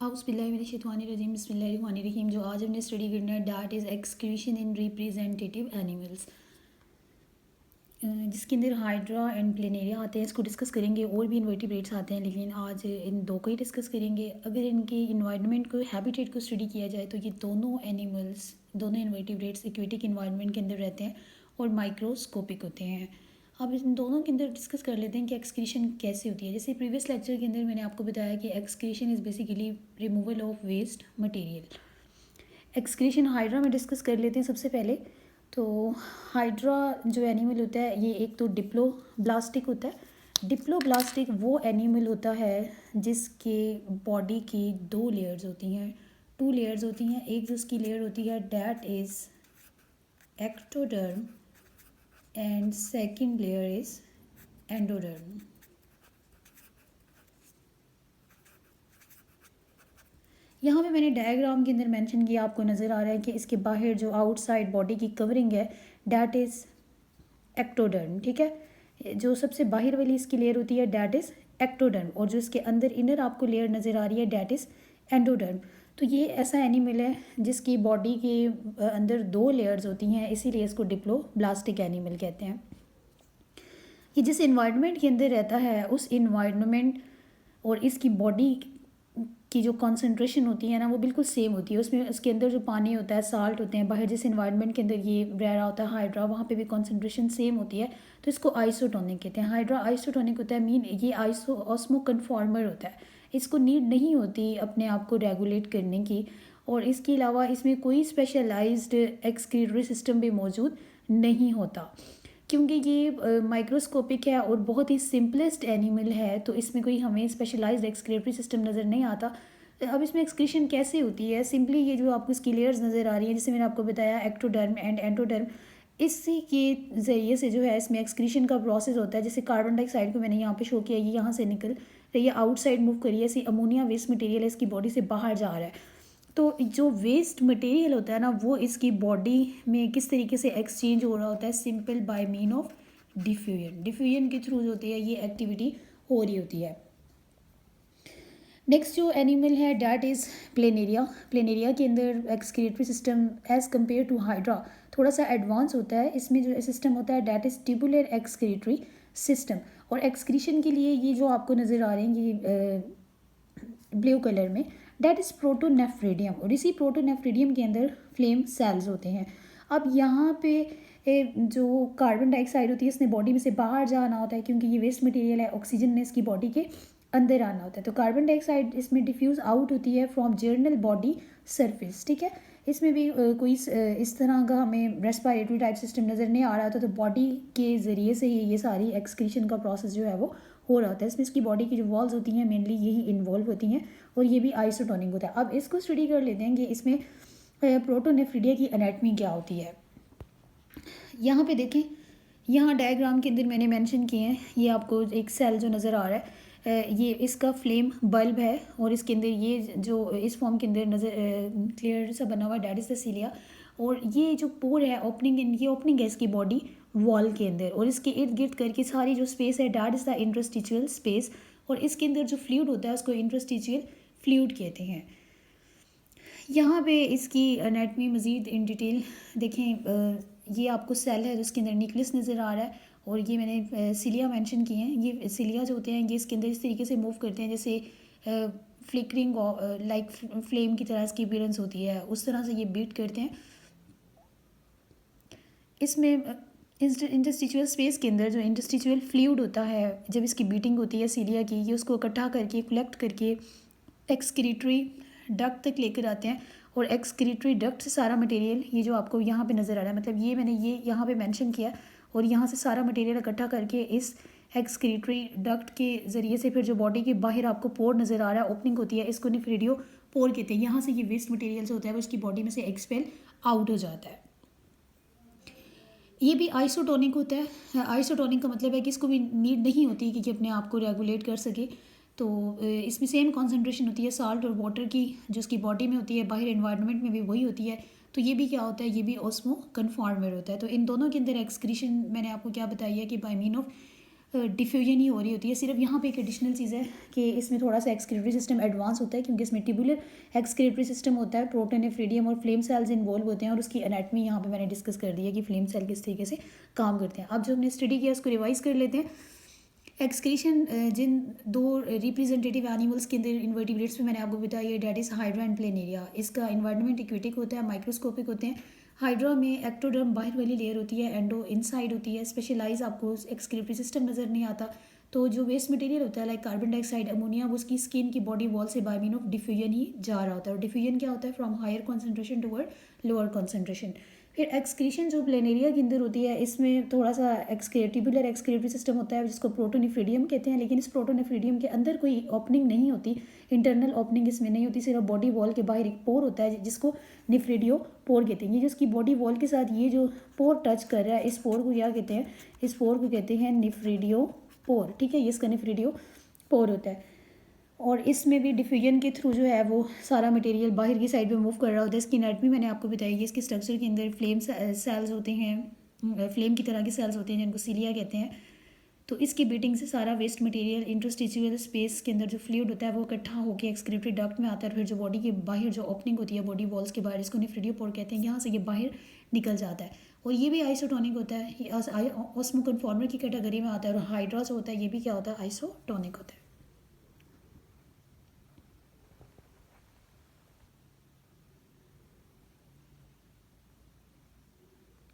औज़ुबिल्लाहिमिनश्शैतानिर्रजीम बिस्मिल्लाहिर्रहमानिर्रहीम। जो आज हमने स्टडी करना है that is excretion in representative animals, जिसके अंदर हाइड्रा एंड प्लेनेरिया आते हैं। इसको डिस्कस करेंगे। और भी इन्वर्टिब्रेट्स आते हैं, लेकिन आज इन दो को ही डिस्कस करेंगे। अगर इनके इन्वायरमेंट को, हैबिटेट को स्टडी किया जाए तो ये दोनों एनिमल्स, दोनों इन्वर्टिब्रेट्स एक्वेटिक इन्वायरमेंट के अंदर रहते हैं और माइक्रोस्कोपिक होते हैं। अब इन दोनों के अंदर डिस्कस कर लेते हैं कि एक्सक्रीशन कैसे होती है। जैसे प्रीवियस लेक्चर के अंदर मैंने आपको बताया कि excretion is basically removal of waste material. Excretion hydra में डिस्कस कर लेते हैं सबसे पहले। तो हाइड्रा जो एनिमल होता है ये एक तो डिप्लोब्लास्टिक होता है। डिप्लोब्लास्टिक वो एनिमल होता है जिसके बॉडी की दो लेयर्स होती हैं, टू लेयर्स होती हैं। एक जो उसकी लेयर होती है that is ectoderm and second layer is endoderm. यहाँ पे मैंने डायग्राम के अंदर मेंशन किया, आपको नज़र आ रहा है कि इसके बाहर जो आउटसाइड बॉडी की कवरिंग है डैट इज़ एक्टोडर्म। ठीक है, जो सबसे बाहर वाली इसकी लेयर होती है डैट इज़ एक्टोडर्म, और जो इसके अंदर इनर आपको लेयर नज़र आ रही है डैट इज़ एंडोडर्म। तो ये ऐसा एनिमल है जिसकी बॉडी के अंदर दो लेयर्स होती हैं, इसीलिए इसको डिप्लोब्लास्टिक एनिमल कहते हैं। ये जिस इन्वायरमेंट के अंदर रहता है उस इन्वायरमेंट और इसकी बॉडी की जो कॉन्सेंट्रेशन होती है ना वो बिल्कुल सेम होती है। उसमें उसके अंदर जो पानी होता है, साल्ट होते हैं, बाहर जिस इन्वायरमेंट के अंदर ये रह रहा होता है हाइड्रा, वहाँ पे भी कॉन्सेंट्रेशन सेम होती है। तो इसको आइसोटोनिक कहते हैं। हाइड्रा आइसोटोनिक होता है, मीन ये ऑस्मो कन्फॉर्मर होता है। इसको नीड नहीं होती अपने आप को रेगुलेट करने की, और इसके अलावा इसमें कोई स्पेशलाइज्ड एक्सक्रीटरी सिस्टम भी मौजूद नहीं होता, क्योंकि ये माइक्रोस्कोपिक है और बहुत ही सिंपलेस्ट एनिमल है। तो इसमें कोई हमें स्पेशलाइज्ड एक्सक्रीटरी सिस्टम नज़र नहीं आता। अब इसमें एक्सक्रीशन कैसे होती है? सिंपली ये जो आपको इसकी लेयर्स नज़र आ रही हैं, जैसे मैंने आपको बताया एक्टोडर्म एंड एंडोडर्म, इसी के ज़रिए से जो है इसमें एक्सक्रीशन का प्रोसेस होता है। जैसे कार्बन डाइऑक्साइड को मैंने यहाँ पे शो किया, ये यहाँ से निकल रही है, आउटसाइड मूव करिए, ऐसी अमोनिया वेस्ट मटेरियल है इसकी बॉडी से बाहर जा रहा है। तो जो वेस्ट मटेरियल होता है ना वो इसकी बॉडी में किस तरीके से एक्सचेंज हो रहा होता है? Simple by mean of diffusion. Diffusion के थ्रू जो होती है ये एक्टिविटी हो रही होती है। नेक्स्ट जो एनिमल है डैट इज़ प्लेनेरिया। प्लेनेरिया के अंदर excretory system as compare to hydra थोड़ा सा एडवांस होता है। इसमें जो सिस्टम होता है that is tubular excretory system, और एक्सक्रीशन के लिए ये जो आपको नज़र आ रहे हैं ये ब्लू कलर में डैट इज़ प्रोटोनेफ्रिडियम, और इसी प्रोटोनेफ्रिडियम के अंदर फ्लेम सेल्स होते हैं। अब यहाँ पे जो कार्बन डाइऑक्साइड होती है इसने बॉडी में से बाहर जाना होता है, क्योंकि ये वेस्ट मटेरियल है, ऑक्सीजन ने इसकी बॉडी के अंदर आना होता है। तो कार्बन डाइऑक्साइड इसमें डिफ्यूज़ आउट होती है फ्रॉम जर्नल बॉडी सरफेस। ठीक है, इसमें भी कोई इस तरह का हमें रेस्पिरेटरी टाइप सिस्टम नज़र नहीं आ रहा था। तो बॉडी के ज़रिए से ही ये सारी एक्सक्रीशन का प्रोसेस जो है वो हो रहा होता है। इसमें इसकी बॉडी की जो वॉल्स होती हैं मेनली यही इन्वॉल्व होती हैं, और ये भी आइसोटोनिक होता है। अब इसको स्टडी कर लेते हैं कि इसमें प्रोटोनेफ्रिडिया की एनाटमी क्या होती है। यहाँ पे देखें, यहाँ डायग्राम के अंदर मैंने मेंशन किए हैं, ये आपको एक सेल जो नज़र आ रहा है ये इसका फ्लेम बल्ब है, और इसके अंदर ये जो इस फॉर्म के अंदर नज़र क्लियर सा बना हुआ डैट इज़ द सीलिया, और ये जो पोर है ओपनिंग, ये ओपनिंग है इसकी बॉडी वॉल के अंदर, और इसके इर्द गिर्द करके सारी जो स्पेस है that is the interstitial space, और इसके अंदर जो फ्लूइड होता है उसको इंटरस्टिशियल फ्लूइड कहते हैं। यहाँ पे इसकी एनाटमी मज़ीद इन डिटेल देखें। ये आपको सेल है जिसके अंदर न्यूक्लियस नज़र आ रहा है, और ये मैंने सिलिया मेंशन किए हैं। ये सिलिया जो होते हैं ये इसके अंदर इस तरीके से मूव करते हैं जैसे फ्लिकरिंग लाइक फ्लेम की तरह इसकी अपीयरेंस होती है, उस तरह से ये बीट करते हैं। इसमें इंटरस्टिशियल स्पेस के अंदर जो इंटरस्टिशियल फ्लूइड होता है, जब इसकी बीटिंग होती है सिलिया की, ये उसको इकट्ठा करके कलेक्ट करके एक्सक्रीटरी डक्ट तक लेकर आते हैं, और एक्सक्रीटरी डक्ट से सारा मटेरियल ये जो आपको यहाँ पे नज़र आ रहा है, मतलब ये मैंने ये यहाँ पे मेंशन किया, और यहाँ से सारा मटेरियल इकट्ठा करके इस एक्सक्रीटरी डक्ट के ज़रिए से फिर जो बॉडी के बाहर आपको पोर नज़र आ रहा है, ओपनिंग होती है, इसको नेफ्रिडियो पोर कहते हैं। यहाँ से ये वेस्ट मटेरियल जो होता है वो उसकी बॉडी में से एक्सपेल आउट हो जाता है। ये भी आइसोटोनिक होता है। आइसोटोनिक का मतलब है कि इसको भी नीड नहीं होती कि अपने आप को रेगुलेट कर सके। तो इसमें सेम कॉन्सेंट्रेशन होती है साल्ट और वाटर की, जो उसकी बॉडी में होती है, बाहर एनवायरनमेंट में भी वही होती है। तो ये भी क्या होता है, ये भी ऑस्मो कन्फॉर्मर होता है। तो इन दोनों के अंदर एक्सक्रीशन मैंने आपको क्या बताई है कि बाय मीन ऑफ डिफ्यूजन ही हो रही होती है। सिर्फ यहाँ पे एक एडिशनल चीज़ है कि इसमें थोड़ा सा एक्सक्रीटरी सिस्टम एडवांस होता है, क्योंकि इसमें ट्यूबुलर एक्सक्रीटरी सिस्टम होता है, प्रोटोनेफ्रिडियम और फ्लेम सेल्स इन्वॉल्व होते हैं, और उसकी एनाटमी यहाँ पे मैंने डिस्कस कर दी है कि फ्लेम सेल किस तरीके से काम करते हैं। अब जो हमने स्टडी किया उसको रिवाइज कर लेते हैं। एक्सक्रीशन जिन दो रिप्रेजेंटेटिव एनिमल्स के अंदर इन्वर्टिब्रेट्स में मैंने आपको बताया, that is hydra and planaria. इसका इन्वायरमेंट इक्विटिक होता है, माइक्रोस्कोपिक होते हैं। हाइड्रा में एक्टोडर्म बाहर वाली लेयर होती है, एंडो इनसाइड होती है। स्पेशलाइज आपको एक्सक्रीटरी सिस्टम नज़र नहीं आता। तो जो वेस्ट मटेरियल होता है लाइक कार्बन डाइऑक्साइड, अमोनिया, वो उसकी स्किन की बॉडी वॉल से बाय मीन ऑफ डिफ्यूजन ही जा रहा होता है। और डिफ्यूजन क्या होता है? From higher concentration toward lower concentration. फिर एक्सक्रीशन जो प्लेनेरिया के अंदर होती है, इसमें थोड़ा सा ट्यूबुलर एक्सक्रीटरी सिस्टम होता है जिसको प्रोटोनेफ्रिडियम कहते हैं, लेकिन इस प्रोटोनेफ्रिडियम के अंदर कोई ओपनिंग नहीं होती, इंटरनल ओपनिंग इसमें नहीं होती। सिर्फ बॉडी वॉल के बाहर एक पोर होता है जिसको निफ्रिडियो पोर कहते हैं। ये जिसकी बॉडी वॉल के साथ ये जो पोर टच कर रहा है, इस पोर को क्या कहते हैं? इस पोर को कहते हैं निफ्रिडियो पोर। ठीक है, ये इसका निफ्रिडियो पोर होता है। और इसमें भी डिफ्यूजन के थ्रू जो है वो सारा मटेरियल बाहर की साइड पे मूव कर रहा होता है। इसकी एनाटमी मैंने आपको बताई है। इसके स्ट्रक्चर के अंदर फ्लेम सेल्स होते हैं, फ्लेम की तरह के सेल्स होते हैं जिनको सीलिया कहते हैं। तो इसकी बीटिंग से सारा वेस्ट मटेरियल इंटरस्टिशियल स्पेस के अंदर जो फ्लूइड होता है वो इकट्ठा होकर एक्सक्रीटरी डक्ट में आता है। फिर जो बॉडी के बाहर जो ओपनिंग होती है बॉडी वॉल्स के बाहर, इसको निफ्रिडियो पोर कहते हैं, यहाँ से ये बाहर निकल जाता है। और ये भी आइसोटोनिक होता है, ये ऑस्मो कन्फॉर्मर की कैटेगरी में आता है। और हाइड्रा जो होता है ये भी क्या होता है? आइसोटोनिक होता है।